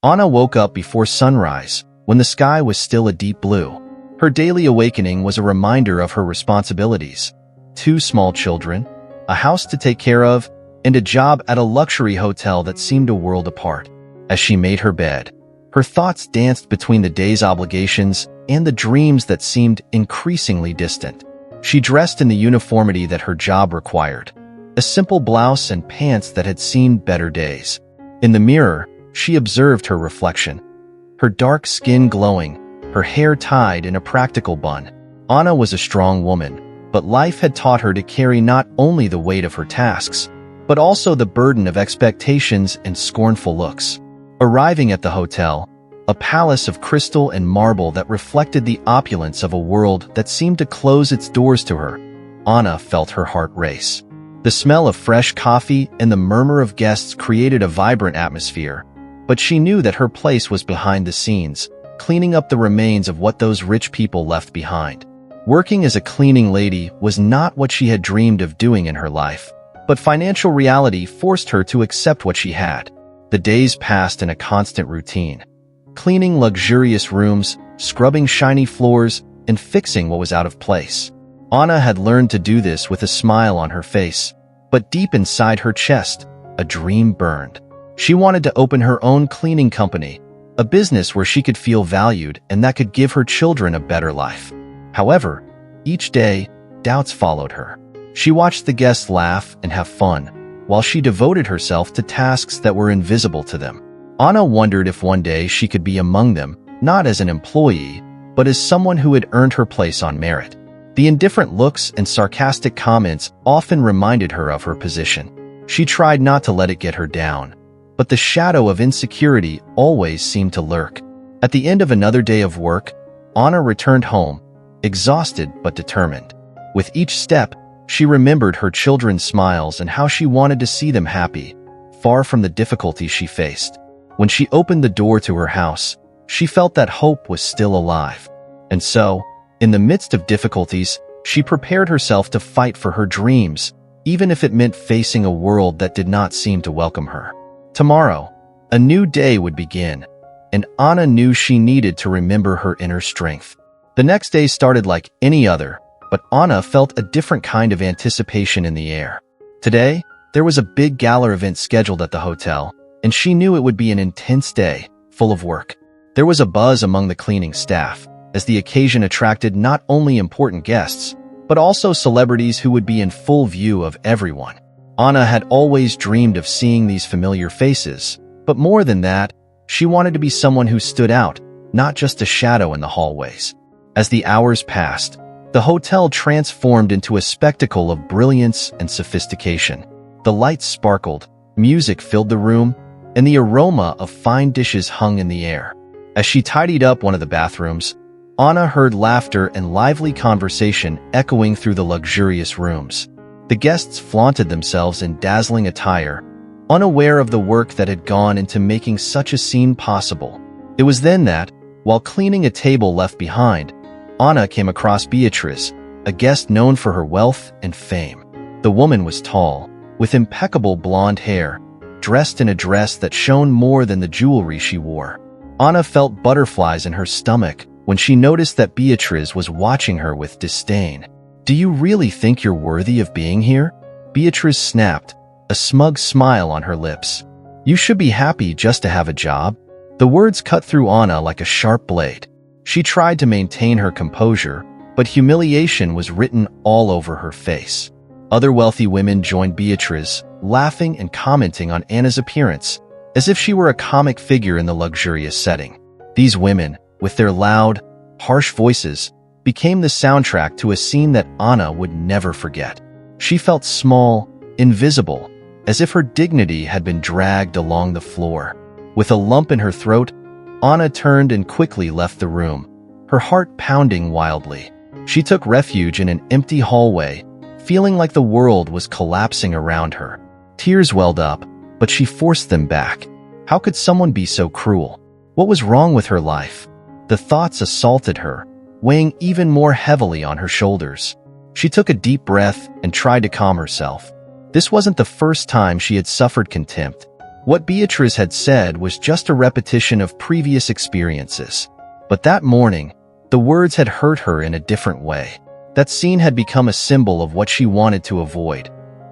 Anna woke up before sunrise, when the sky was still a deep blue. Her daily awakening was a reminder of her responsibilities. 2 small children, a house to take care of, and a job at a luxury hotel that seemed a world apart. As she made her bed, her thoughts danced between the day's obligations and the dreams that seemed increasingly distant. She dressed in the uniformity that her job required, a simple blouse and pants that had seen better days. In the mirror, she observed her reflection, her dark skin glowing, her hair tied in a practical bun. Anna was a strong woman, but life had taught her to carry not only the weight of her tasks, but also the burden of expectations and scornful looks. Arriving at the hotel, a palace of crystal and marble that reflected the opulence of a world that seemed to close its doors to her, Anna felt her heart race. The smell of fresh coffee and the murmur of guests created a vibrant atmosphere, but she knew that her place was behind the scenes, cleaning up the remains of what those rich people left behind. Working as a cleaning lady was not what she had dreamed of doing in her life, but financial reality forced her to accept what she had. The days passed in a constant routine, cleaning luxurious rooms, scrubbing shiny floors, and fixing what was out of place. Anna had learned to do this with a smile on her face, but deep inside her chest, a dream burned. She wanted to open her own cleaning company, a business where she could feel valued and that could give her children a better life. However, each day, doubts followed her. She watched the guests laugh and have fun, while she devoted herself to tasks that were invisible to them. Anna wondered if one day she could be among them, not as an employee, but as someone who had earned her place on merit. The indifferent looks and sarcastic comments often reminded her of her position. She tried not to let it get her down, but the shadow of insecurity always seemed to lurk. At the end of another day of work, Anna returned home, exhausted but determined. With each step, she remembered her children's smiles and how she wanted to see them happy, far from the difficulties she faced. When she opened the door to her house, she felt that hope was still alive. And so, in the midst of difficulties, she prepared herself to fight for her dreams, even if it meant facing a world that did not seem to welcome her. Tomorrow, a new day would begin, and Anna knew she needed to remember her inner strength. The next day started like any other, but Anna felt a different kind of anticipation in the air. Today, there was a big gala event scheduled at the hotel, and she knew it would be an intense day, full of work. There was a buzz among the cleaning staff, as the occasion attracted not only important guests, but also celebrities who would be in full view of everyone. Anna had always dreamed of seeing these familiar faces, but more than that, she wanted to be someone who stood out, not just a shadow in the hallways. As the hours passed, the hotel transformed into a spectacle of brilliance and sophistication. The lights sparkled, music filled the room, and the aroma of fine dishes hung in the air. As she tidied up one of the bathrooms, Anna heard laughter and lively conversation echoing through the luxurious rooms. The guests flaunted themselves in dazzling attire, unaware of the work that had gone into making such a scene possible. It was then that, while cleaning a table left behind, Anna came across Beatrice, a guest known for her wealth and fame. The woman was tall, with impeccable blonde hair, dressed in a dress that shone more than the jewelry she wore. Anna felt butterflies in her stomach when she noticed that Beatrice was watching her with disdain. "Do you really think you're worthy of being here?" Beatrice snapped, a smug smile on her lips. "You should be happy just to have a job." The words cut through Anna like a sharp blade. She tried to maintain her composure, but humiliation was written all over her face. Other wealthy women joined Beatrice, laughing and commenting on Anna's appearance, as if she were a comic figure in the luxurious setting. These women, with their loud, harsh voices, became the soundtrack to a scene that Anna would never forget. She felt small, invisible, as if her dignity had been dragged along the floor. With a lump in her throat, Anna turned and quickly left the room, her heart pounding wildly. She took refuge in an empty hallway, feeling like the world was collapsing around her. Tears welled up, but she forced them back. How could someone be so cruel? What was wrong with her life? The thoughts assaulted her, weighing even more heavily on her shoulders. She took a deep breath and tried to calm herself. This wasn't the first time she had suffered contempt, What Beatrice had said was just a repetition of previous experiences. But that morning, the words had hurt her in a different way. That scene had become a symbol of what she wanted to avoid,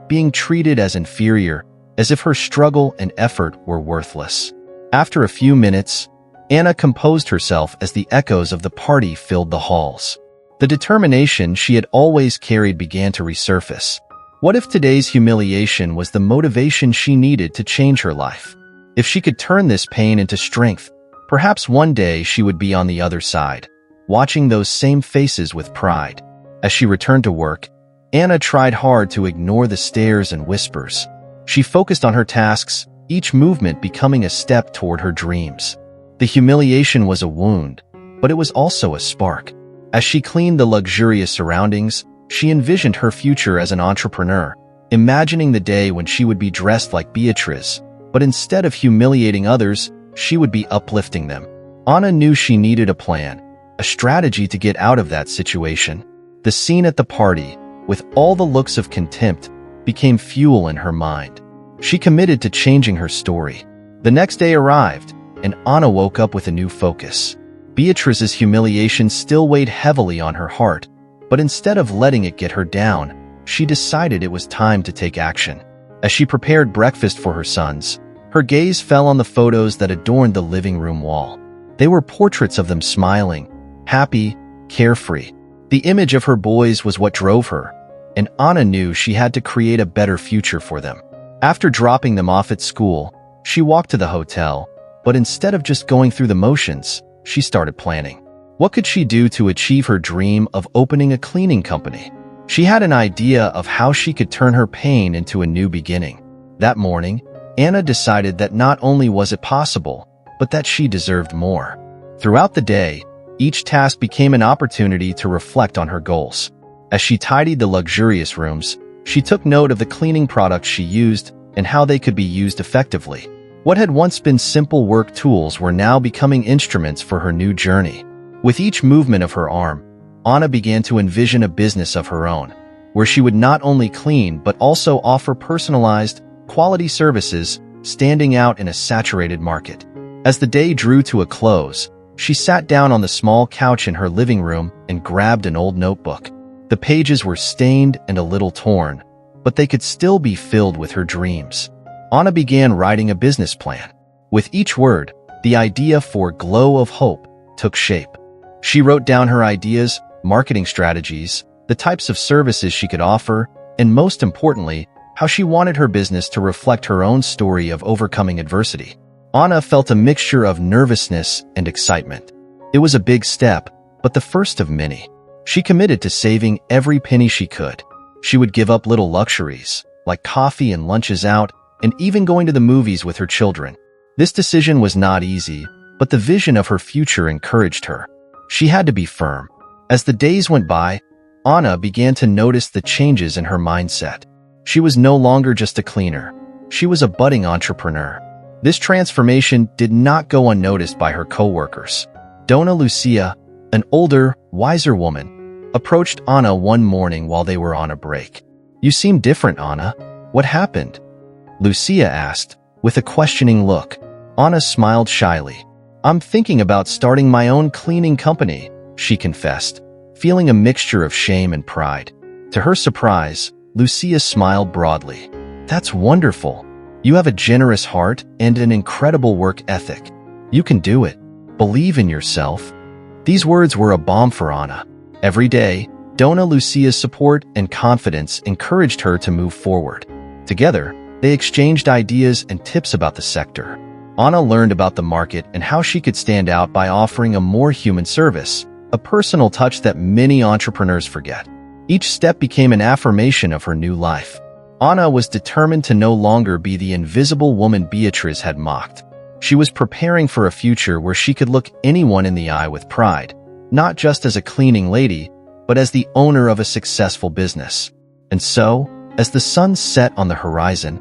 being treated as inferior, as if her struggle and effort were worthless. After a few minutes, Anna composed herself as the echoes of the party filled the halls. The determination she had always carried began to resurface. What if today's humiliation was the motivation she needed to change her life? If she could turn this pain into strength, perhaps one day she would be on the other side, watching those same faces with pride. As she returned to work, Anna tried hard to ignore the stares and whispers. She focused on her tasks, each movement becoming a step toward her dreams. The humiliation was a wound, but it was also a spark. As she cleaned the luxurious surroundings, she envisioned her future as an entrepreneur, imagining the day when she would be dressed like Beatrice, but instead of humiliating others, she would be uplifting them. Anna knew she needed a plan, a strategy to get out of that situation. The scene at the party, with all the looks of contempt, became fuel in her mind. She committed to changing her story. The next day arrived, and Anna woke up with a new focus. Beatrice's humiliation still weighed heavily on her heart, but instead of letting it get her down, she decided it was time to take action. As she prepared breakfast for her sons, her gaze fell on the photos that adorned the living room wall. They were portraits of them smiling, happy, carefree. The image of her boys was what drove her, and Anna knew she had to create a better future for them. After dropping them off at school, she walked to the hotel, but instead of just going through the motions, she started planning. What could she do to achieve her dream of opening a cleaning company? She had an idea of how she could turn her pain into a new beginning. That morning, Anna decided that not only was it possible, but that she deserved more. Throughout the day, each task became an opportunity to reflect on her goals. As she tidied the luxurious rooms, she took note of the cleaning products she used and how they could be used effectively. What had once been simple work tools were now becoming instruments for her new journey. With each movement of her arm, Anna began to envision a business of her own, where she would not only clean but also offer personalized, quality services, standing out in a saturated market. As the day drew to a close, she sat down on the small couch in her living room and grabbed an old notebook. The pages were stained and a little torn, but they could still be filled with her dreams. Anna began writing a business plan. With each word, the idea for Glow of Hope took shape. She wrote down her ideas, marketing strategies, the types of services she could offer, and most importantly, how she wanted her business to reflect her own story of overcoming adversity. Anna felt a mixture of nervousness and excitement. It was a big step, but the first of many. She committed to saving every penny she could. She would give up little luxuries, like coffee and lunches out, and even going to the movies with her children. This decision was not easy, but the vision of her future encouraged her. She had to be firm. As the days went by, Anna began to notice the changes in her mindset. She was no longer just a cleaner. She was a budding entrepreneur. This transformation did not go unnoticed by her co-workers. Donna Lucia, an older, wiser woman, approached Anna one morning while they were on a break. "You seem different, Anna. What happened?" Lucia asked, with a questioning look. Anna smiled shyly. "I'm thinking about starting my own cleaning company," she confessed, feeling a mixture of shame and pride. To her surprise, Lucia smiled broadly. "That's wonderful. You have a generous heart and an incredible work ethic. You can do it. Believe in yourself." These words were a balm for Anna. Every day, Donna Lucia's support and confidence encouraged her to move forward. Together, they exchanged ideas and tips about the sector. Anna learned about the market and how she could stand out by offering a more human service, a personal touch that many entrepreneurs forget. Each step became an affirmation of her new life. Anna was determined to no longer be the invisible woman Beatrice had mocked. She was preparing for a future where she could look anyone in the eye with pride, not just as a cleaning lady, but as the owner of a successful business. And so, as the sun set on the horizon,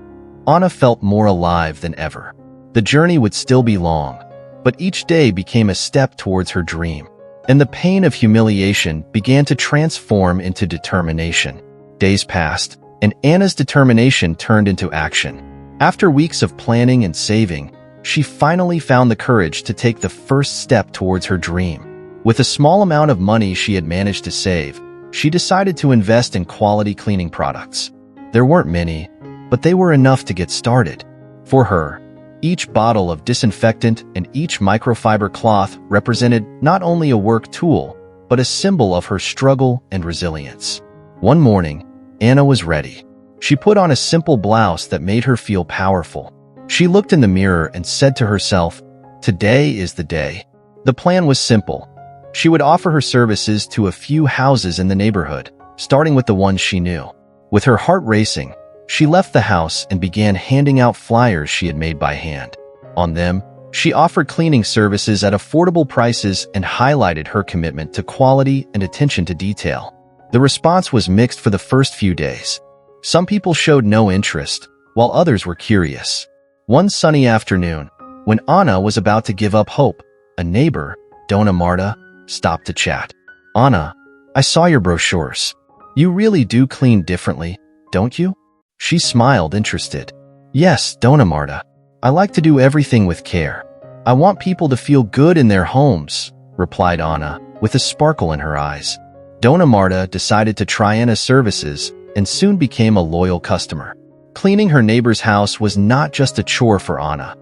Anna felt more alive than ever. The journey would still be long, but each day became a step towards her dream. And the pain of humiliation began to transform into determination. Days passed, and Anna's determination turned into action. After weeks of planning and saving, she finally found the courage to take the first step towards her dream. With a small amount of money she had managed to save, she decided to invest in quality cleaning products. There weren't many, but they were enough to get started. For her, each bottle of disinfectant and each microfiber cloth represented not only a work tool, but a symbol of her struggle and resilience. One morning, Anna was ready. She put on a simple blouse that made her feel powerful. She looked in the mirror and said to herself, "Today is the day." The plan was simple. She would offer her services to a few houses in the neighborhood, starting with the ones she knew. With her heart racing, she left the house and began handing out flyers she had made by hand. On them, she offered cleaning services at affordable prices and highlighted her commitment to quality and attention to detail. The response was mixed for the first few days. Some people showed no interest, while others were curious. One sunny afternoon, when Anna was about to give up hope, a neighbor, Dona Marta, stopped to chat. "Anna, I saw your brochures. You really do clean differently, don't you?" She smiled, interested. "Yes, Dona Marta. I like to do everything with care. I want people to feel good in their homes," replied Anna, with a sparkle in her eyes. Dona Marta decided to try Anna's services and soon became a loyal customer. Cleaning her neighbor's house was not just a chore for Anna.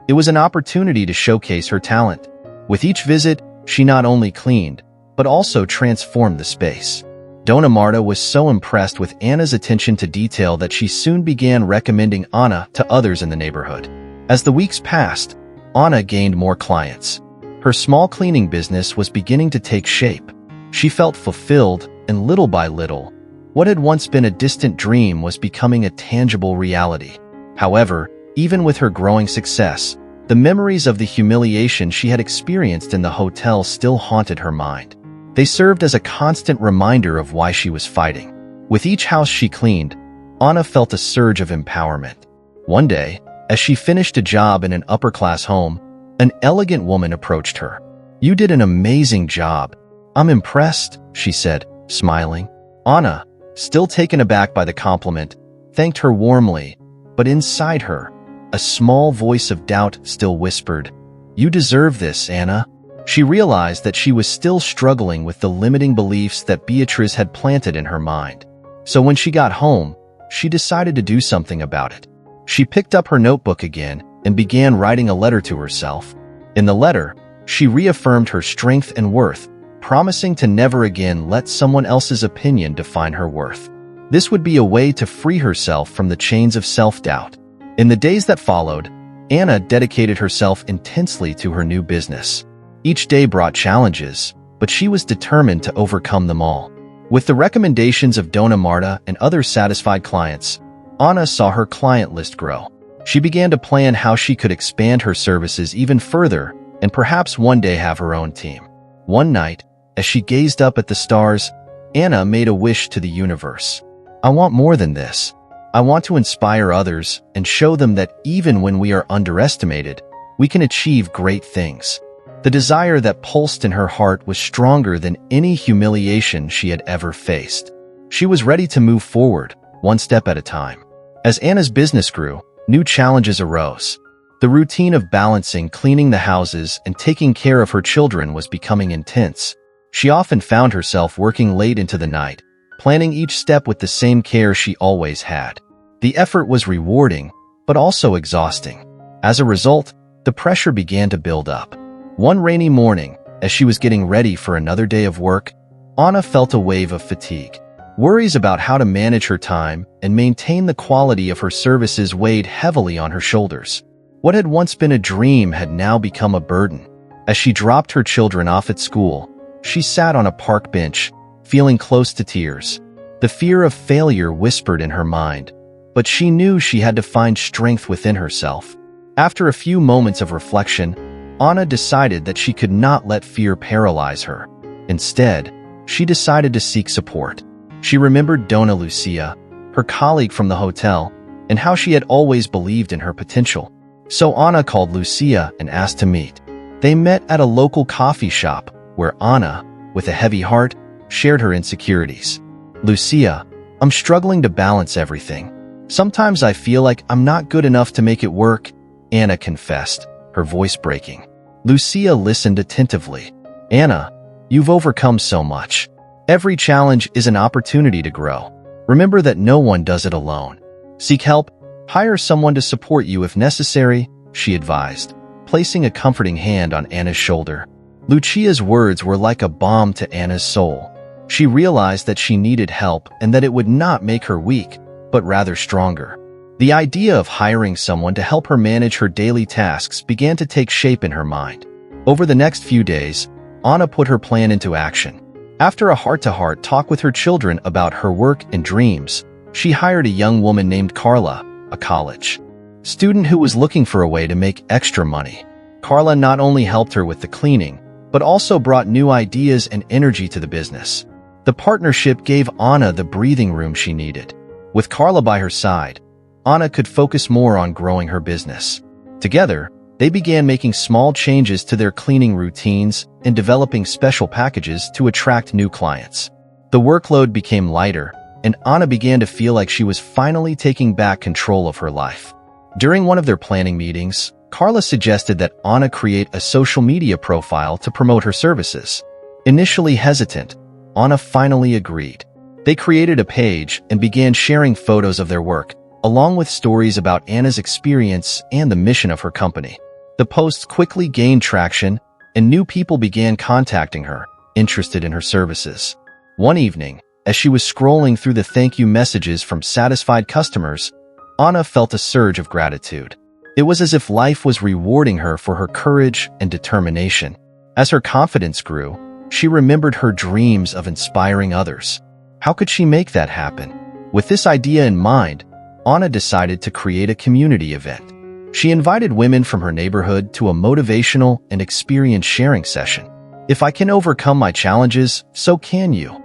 It was an opportunity to showcase her talent. With each visit, she not only cleaned, but also transformed the space. Dona Marta was so impressed with Anna's attention to detail that she soon began recommending Anna to others in the neighborhood. As the weeks passed, Anna gained more clients. Her small cleaning business was beginning to take shape. She felt fulfilled, and little by little, what had once been a distant dream was becoming a tangible reality. However, even with her growing success, the memories of the humiliation she had experienced in the hotel still haunted her mind. They served as a constant reminder of why she was fighting. With each house she cleaned, Anna felt a surge of empowerment. One day, as she finished a job in an upper-class home, an elegant woman approached her. "You did an amazing job. I'm impressed," she said, smiling. Anna, still taken aback by the compliment, thanked her warmly, but inside her, a small voice of doubt still whispered, "You deserve this, Anna." She realized that she was still struggling with the limiting beliefs that Beatrice had planted in her mind. So when she got home, she decided to do something about it. She picked up her notebook again and began writing a letter to herself. In the letter, she reaffirmed her strength and worth, promising to never again let someone else's opinion define her worth. This would be a way to free herself from the chains of self-doubt. In the days that followed, Anna dedicated herself intensely to her new business. Each day brought challenges, but she was determined to overcome them all. With the recommendations of Dona Marta and other satisfied clients, Anna saw her client list grow. She began to plan how she could expand her services even further and perhaps one day have her own team. One night, as she gazed up at the stars, Anna made a wish to the universe. "I want more than this. I want to inspire others and show them that even when we are underestimated, we can achieve great things." The desire that pulsed in her heart was stronger than any humiliation she had ever faced. She was ready to move forward, one step at a time. As Anna's business grew, new challenges arose. The routine of balancing cleaning the houses and taking care of her children was becoming intense. She often found herself working late into the night, planning each step with the same care she always had. The effort was rewarding, but also exhausting. As a result, the pressure began to build up. One rainy morning, as she was getting ready for another day of work, Anna felt a wave of fatigue. Worries about how to manage her time and maintain the quality of her services weighed heavily on her shoulders. What had once been a dream had now become a burden. As she dropped her children off at school, she sat on a park bench, feeling close to tears. The fear of failure whispered in her mind, but she knew she had to find strength within herself. After a few moments of reflection, Anna decided that she could not let fear paralyze her. Instead, she decided to seek support. She remembered Dona Lucia, her colleague from the hotel, and how she had always believed in her potential. So Anna called Lucia and asked to meet. They met at a local coffee shop, where Anna, with a heavy heart, shared her insecurities. "Lucia, I'm struggling to balance everything. Sometimes I feel like I'm not good enough to make it work, Anna confessed, her voice breaking. Lucia listened attentively. Anna, you've overcome so much. Every challenge is an opportunity to grow. Remember that no one does it alone. Seek help, hire someone to support you if necessary, she advised, placing a comforting hand on Anna's shoulder. Lucia's words were like a balm to Anna's soul. She realized that she needed help and that it would not make her weak, but rather stronger. The idea of hiring someone to help her manage her daily tasks began to take shape in her mind. Over the next few days, Anna put her plan into action. After a heart-to-heart talk with her children about her work and dreams, she hired a young woman named Carla, a college student who was looking for a way to make extra money. Carla not only helped her with the cleaning, but also brought new ideas and energy to the business. The partnership gave Anna the breathing room she needed. With Carla by her side, Anna could focus more on growing her business. Together, they began making small changes to their cleaning routines and developing special packages to attract new clients. The workload became lighter, and Anna began to feel like she was finally taking back control of her life. During one of their planning meetings, Carla suggested that Anna create a social media profile to promote her services. Initially hesitant, Anna finally agreed. They created a page and began sharing photos of their work, along with stories about Anna's experience and the mission of her company. The posts quickly gained traction, and new people began contacting her, interested in her services. One evening, as she was scrolling through the thank you messages from satisfied customers, Anna felt a surge of gratitude. It was as if life was rewarding her for her courage and determination. As her confidence grew, she remembered her dreams of inspiring others. How could she make that happen? With this idea in mind, Anna decided to create a community event. She invited women from her neighborhood to a motivational and experience sharing session. "If I can overcome my challenges, so can you,"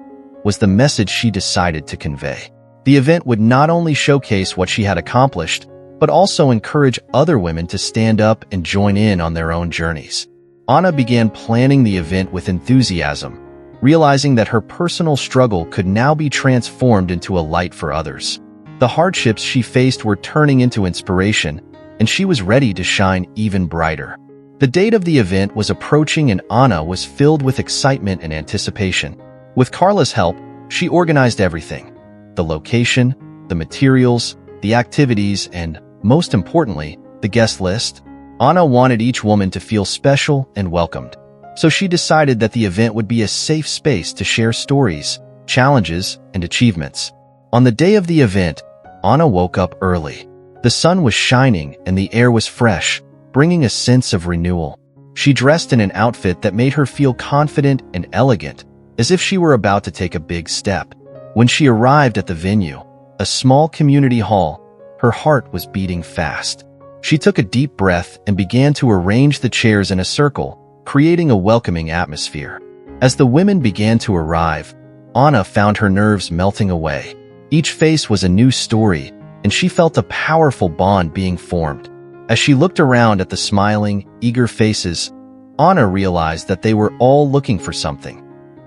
was the message she decided to convey. The event would not only showcase what she had accomplished, but also encourage other women to stand up and join in on their own journeys. Anna began planning the event with enthusiasm, realizing that her personal struggle could now be transformed into a light for others. The hardships she faced were turning into inspiration, and she was ready to shine even brighter. The date of the event was approaching, and Anna was filled with excitement and anticipation. With Carla's help, she organized everything: the location, the materials, the activities, and, most importantly, the guest list. Anna wanted each woman to feel special and welcomed, so she decided that the event would be a safe space to share stories, challenges, and achievements. On the day of the event, Anna woke up early. The sun was shining and the air was fresh, bringing a sense of renewal. She dressed in an outfit that made her feel confident and elegant, as if she were about to take a big step. When she arrived at the venue, a small community hall, her heart was beating fast. She took a deep breath and began to arrange the chairs in a circle, creating a welcoming atmosphere. As the women began to arrive, Anna found her nerves melting away. Each face was a new story, and she felt a powerful bond being formed. As she looked around at the smiling, eager faces, Anna realized that they were all looking for something: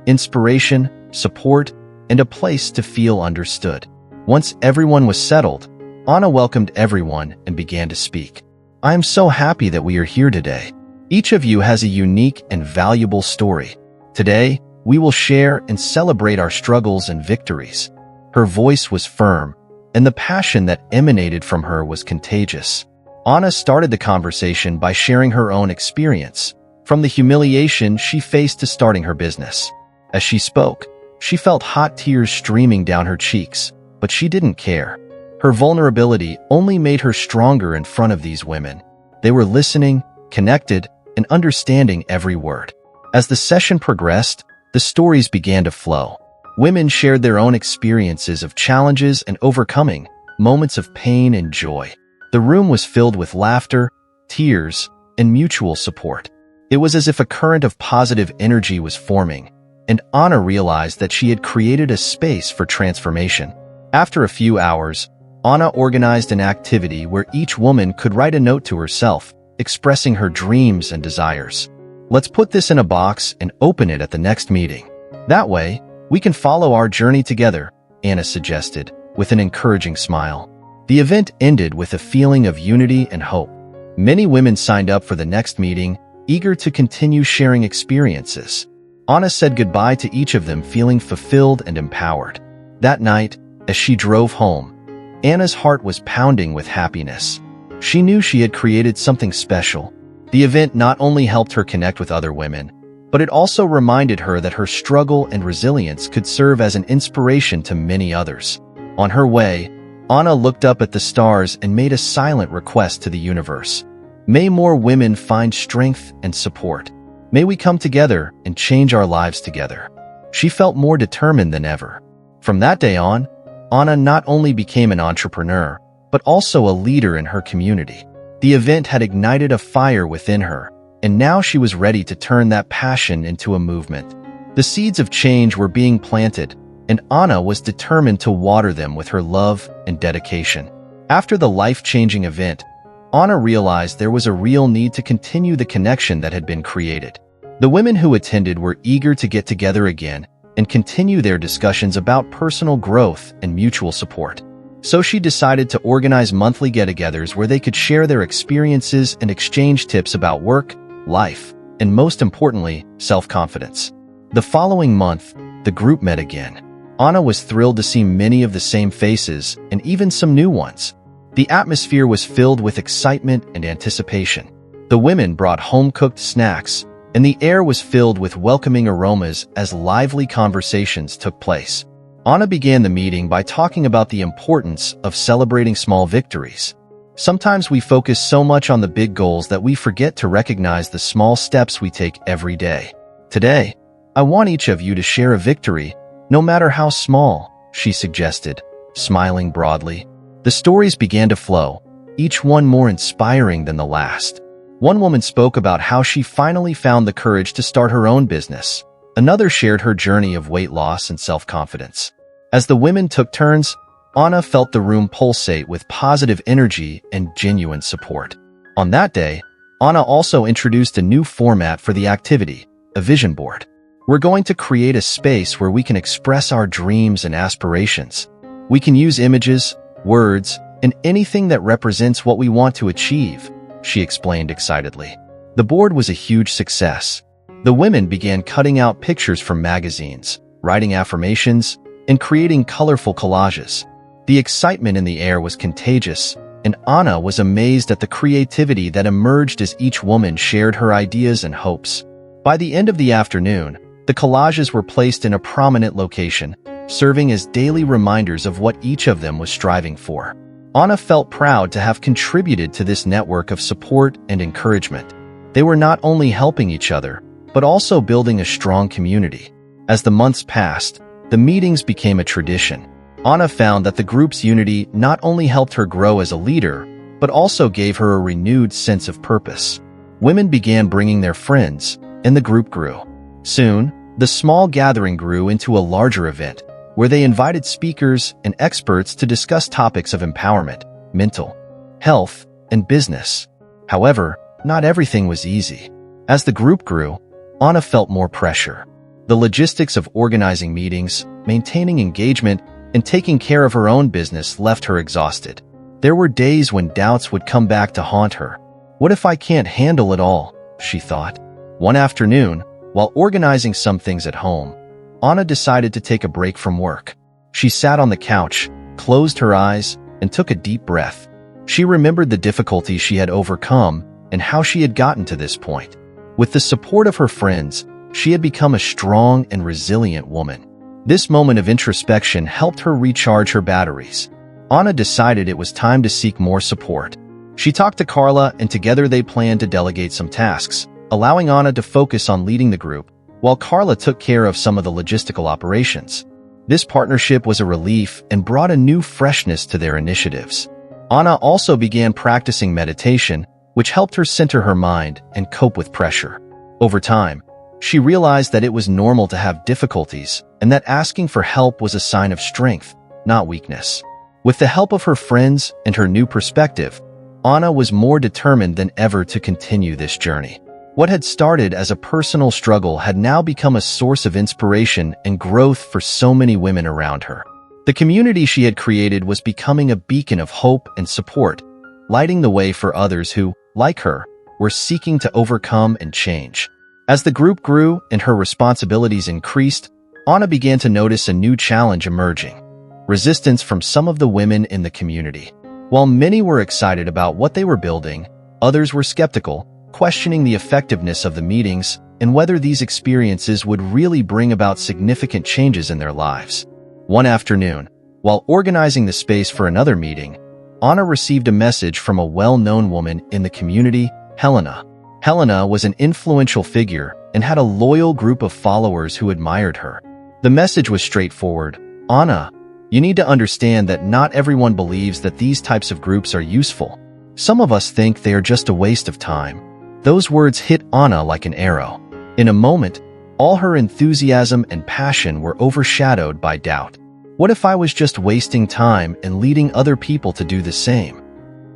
inspiration, support, and a place to feel understood. Once everyone was settled, Anna welcomed everyone and began to speak. "I am so happy that we are here today. Each of you has a unique and valuable story. Today, we will share and celebrate our struggles and victories." Her voice was firm, and the passion that emanated from her was contagious. Anna started the conversation by sharing her own experience, from the humiliation she faced to starting her business. As she spoke, she felt hot tears streaming down her cheeks, but she didn't care. Her vulnerability only made her stronger in front of these women. They were listening, connected, and understanding every word. As the session progressed, the stories began to flow. Women shared their own experiences of challenges and overcoming, moments of pain and joy. The room was filled with laughter, tears, and mutual support. It was as if a current of positive energy was forming, and Anna realized that she had created a space for transformation. After a few hours, Anna organized an activity where each woman could write a note to herself, expressing her dreams and desires. "Let's put this in a box and open it at the next meeting. That way, we can follow our journey together," Anna suggested, with an encouraging smile. The event ended with a feeling of unity and hope. Many women signed up for the next meeting, eager to continue sharing experiences. Anna said goodbye to each of them, feeling fulfilled and empowered. That night, as she drove home, Anna's heart was pounding with happiness. She knew she had created something special. The event not only helped her connect with other women, but it also reminded her that her struggle and resilience could serve as an inspiration to many others. On her way, Anna looked up at the stars and made a silent request to the universe. May more women find strength and support. May we come together and change our lives together. She felt more determined than ever. From that day on, Anna not only became an entrepreneur, but also a leader in her community. The event had ignited a fire within her, and now she was ready to turn that passion into a movement. The seeds of change were being planted, and Anna was determined to water them with her love and dedication. After the life-changing event, Anna realized there was a real need to continue the connection that had been created. The women who attended were eager to get together again and continue their discussions about personal growth and mutual support. So she decided to organize monthly get-togethers where they could share their experiences and exchange tips about work, life, and most importantly, self-confidence. The following month, the group met again. Anna was thrilled to see many of the same faces and even some new ones. The atmosphere was filled with excitement and anticipation. The women brought home-cooked snacks, and the air was filled with welcoming aromas as lively conversations took place. Anna began the meeting by talking about the importance of celebrating small victories. Sometimes we focus so much on the big goals that we forget to recognize the small steps we take every day. Today, I want each of you to share a victory, no matter how small, she suggested, smiling broadly. The stories began to flow, each one more inspiring than the last. One woman spoke about how she finally found the courage to start her own business. Another shared her journey of weight loss and self-confidence. As the women took turns, Anna felt the room pulsate with positive energy and genuine support. On that day, Anna also introduced a new format for the activity, a vision board. We're going to create a space where we can express our dreams and aspirations. We can use images, words, and anything that represents what we want to achieve, she explained excitedly. The board was a huge success. The women began cutting out pictures from magazines, writing affirmations, and creating colorful collages. The excitement in the air was contagious, and Anna was amazed at the creativity that emerged as each woman shared her ideas and hopes. By the end of the afternoon, the collages were placed in a prominent location, serving as daily reminders of what each of them was striving for. Anna felt proud to have contributed to this network of support and encouragement. They were not only helping each other, but also building a strong community. As the months passed, the meetings became a tradition. Anna found that the group's unity not only helped her grow as a leader, but also gave her a renewed sense of purpose. Women began bringing their friends, and the group grew. Soon, the small gathering grew into a larger event, where they invited speakers and experts to discuss topics of empowerment, mental health, and business. However, not everything was easy. As the group grew, Anna felt more pressure. The logistics of organizing meetings, maintaining engagement, and taking care of her own business left her exhausted. There were days when doubts would come back to haunt her. What if I can't handle it all? She thought. One afternoon, while organizing some things at home, Anna decided to take a break from work. She sat on the couch, closed her eyes, and took a deep breath. She remembered the difficulties she had overcome and how she had gotten to this point. With the support of her friends, she had become a strong and resilient woman. This moment of introspection helped her recharge her batteries. Anna decided it was time to seek more support. She talked to Carla, and together they planned to delegate some tasks, allowing Anna to focus on leading the group, while Carla took care of some of the logistical operations. This partnership was a relief and brought a new freshness to their initiatives. Anna also began practicing meditation, which helped her center her mind and cope with pressure. Over time, she realized that it was normal to have difficulties and that asking for help was a sign of strength, not weakness. With the help of her friends and her new perspective, Anna was more determined than ever to continue this journey. What had started as a personal struggle had now become a source of inspiration and growth for so many women around her. The community she had created was becoming a beacon of hope and support, lighting the way for others who, like her, were seeking to overcome and change. As the group grew and her responsibilities increased, Anna began to notice a new challenge emerging: resistance from some of the women in the community. While many were excited about what they were building, others were skeptical, questioning the effectiveness of the meetings and whether these experiences would really bring about significant changes in their lives. One afternoon, while organizing the space for another meeting, Anna received a message from a well-known woman in the community, Helena. Helena was an influential figure and had a loyal group of followers who admired her. The message was straightforward: "Anna, you need to understand that not everyone believes that these types of groups are useful. Some of us think they are just a waste of time." Those words hit Anna like an arrow. In a moment, all her enthusiasm and passion were overshadowed by doubt. What if I was just wasting time and leading other people to do the same?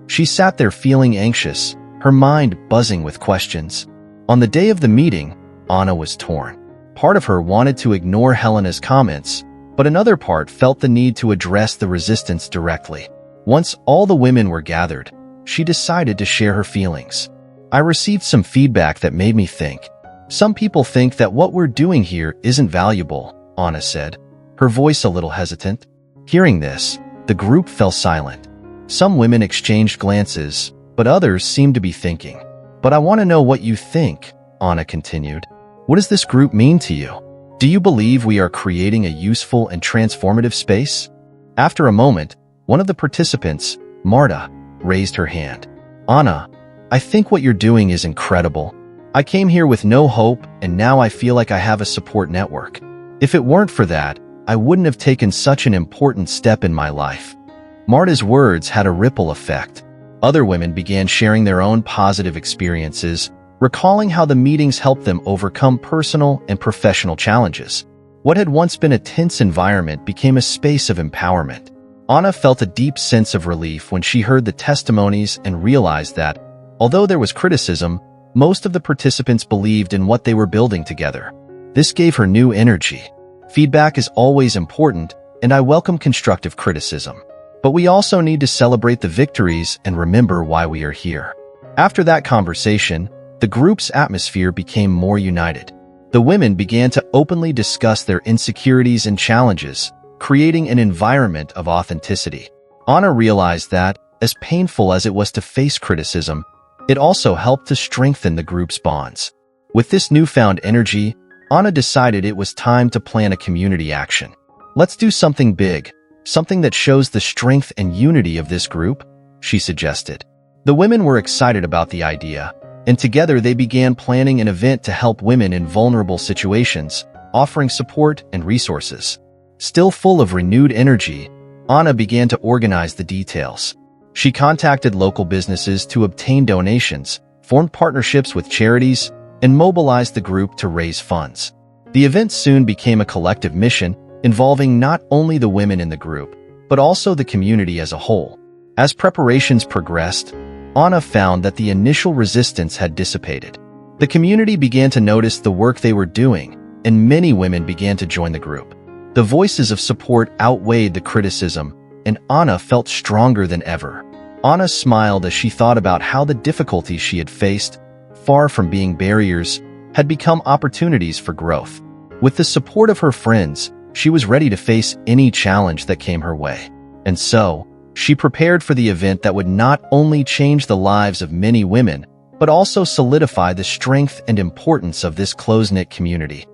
She sat there feeling anxious, her mind buzzing with questions. On the day of the meeting, Anna was torn. Part of her wanted to ignore Helena's comments, but another part felt the need to address the resistance directly. Once all the women were gathered, she decided to share her feelings. "I received some feedback that made me think. Some people think that what we're doing here isn't valuable," Anna said, her voice a little hesitant. Hearing this, the group fell silent. Some women exchanged glances, but others seemed to be thinking. "But I want to know what you think," Anna continued. "What does this group mean to you? Do you believe we are creating a useful and transformative space?" After a moment, one of the participants, Marta, raised her hand. "Anna, I think what you're doing is incredible. I came here with no hope, and now I feel like I have a support network. If it weren't for that, I wouldn't have taken such an important step in my life." Marta's words had a ripple effect. Other women began sharing their own positive experiences, recalling how the meetings helped them overcome personal and professional challenges. What had once been a tense environment became a space of empowerment. Anna felt a deep sense of relief when she heard the testimonies and realized that, although there was criticism, most of the participants believed in what they were building together. This gave her new energy. Feedback is always important, and I welcome constructive criticism. But we also need to celebrate the victories and remember why we are here. After that conversation, the group's atmosphere became more united. The women began to openly discuss their insecurities and challenges, creating an environment of authenticity. Anna realized that, as painful as it was to face criticism, it also helped to strengthen the group's bonds. With this newfound energy, Anna decided it was time to plan a community action. "Let's do something big, something that shows the strength and unity of this group," she suggested. The women were excited about the idea, and together they began planning an event to help women in vulnerable situations, offering support and resources. Still full of renewed energy, Anna began to organize the details. She contacted local businesses to obtain donations, formed partnerships with charities, and mobilized the group to raise funds. The event soon became a collective mission, involving not only the women in the group, but also the community as a whole. As preparations progressed, Anna found that the initial resistance had dissipated. The community began to notice the work they were doing, and many women began to join the group. The voices of support outweighed the criticism, and Anna felt stronger than ever. Anna smiled as she thought about how the difficulties she had faced, far from being barriers, had become opportunities for growth. With the support of her friends, she was ready to face any challenge that came her way. And so, she prepared for the event that would not only change the lives of many women, but also solidify the strength and importance of this close-knit community.